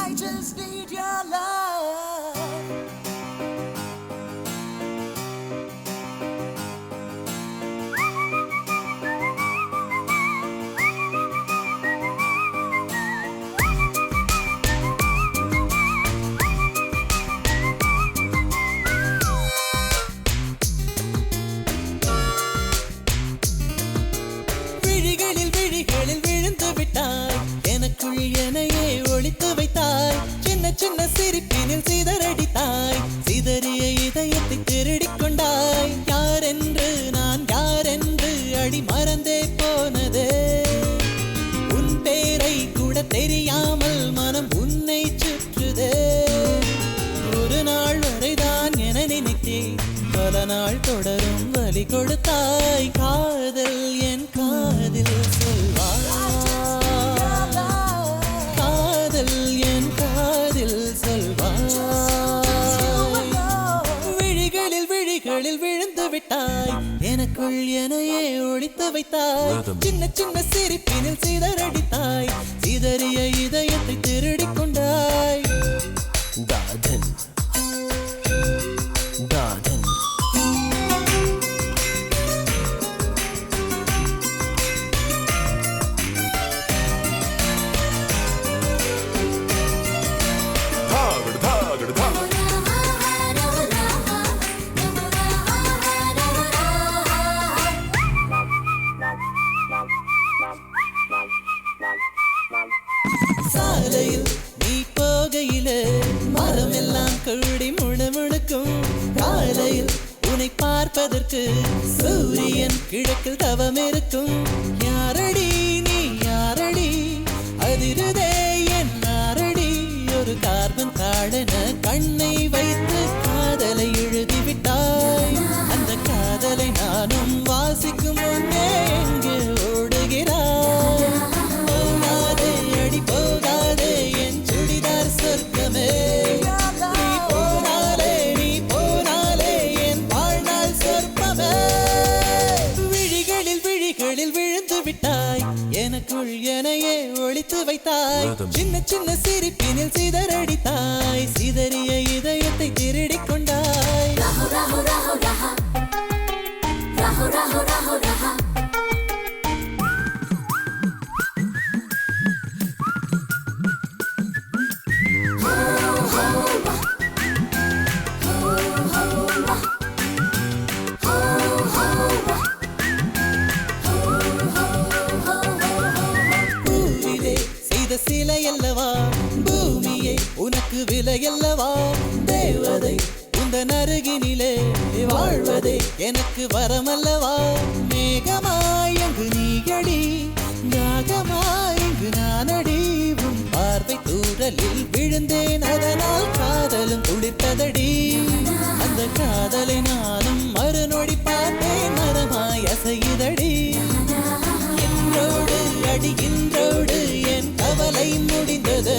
I just need your love. விழிகளில் விழிகளில் விழுந்து விட்டாய் எனக்குள் எனையே ஒளித்து வைத்தாய் சின்ன சின்ன சிரிப்பினில் சிதறடித்தாய் சிதறிய இதயத்தை திருடிக் கொண்டாய் யாரென்று நான் யாரென்று அடி மறந்தே போனதே உன் பேரை கூட தெரியாமல் மனம் உன்னை சுற்றுதே ஒரு நாள் வரைதான் என நினைத்தேன் பல நாள் தொடரும் வலி கொடுத்தாய் காதல் என் காதில் சொல்வாய் காதல் என் காதில் சொல்வாய் விழிகளில் விழிகளில் விழுந்து விட்டாய் எனக்குள் எனையே ஒளித்து வைத்தாய் சின்ன சின்ன சிரிப்பினில் சிதறடித்தாய் சிதறிய இதயத்தை திருடிக் கொண்டாய் காதல் காதல் சாலையில் நீ போகையிலே மரம் எல்லாம் கூடி முணுமுணுக்கும் காலையில் உன்னை பார்ப்பதற்கு சூரியன் கிழக்கில் தவம் இருக்கும் யாரடி நீ யாரடி அதிருதே என் நாரடி ஒரு கார்பன் தாழன கண்ணை வைத்து காதலை எழுதிவிட்டாய் அந்த காதலை நானும் வாசிக்கும் முன்னே எங்கே ஓடுகிறாய் போகாதே அடி போகாதே என் சுடிதார் சொர்க்கமே நீ போனாலே என் வாழ்நாள் சொற்பமே விழிகளில் விழிகளில் விழுந்து விட்டாய் எனக்குள் எனையே ஒளித்து வைத்தாய் சின்ன சின்ன சிரிப்பினில் சிதறடித்தாய் சிதறிய இதயத்தை திருடிக் கொண்டாய் Raho, raho, raho, raha. Raho, raho, raho, raha. பூவிலே செய்த சிலை அல்லவா பூமியை உனக்கு விலை அல்லவா தேவதை உந்தன் அருகினிலே வாழ்வதே எனக்கு வரமல்லவா மேகமாய் அங்கு நீயடி நாகமாய் இங்கு நானடி உன் பார்வை தூரலில் விழுந்தேன் அதனால் காதலும் துளிர்த்ததடி அந்த காதலை நானும் மறுநொடி பார்த்தேன் மரமாய் அசையுதடி இன்றோடு அடி இன்றோடு என் கவலை முடிந்தது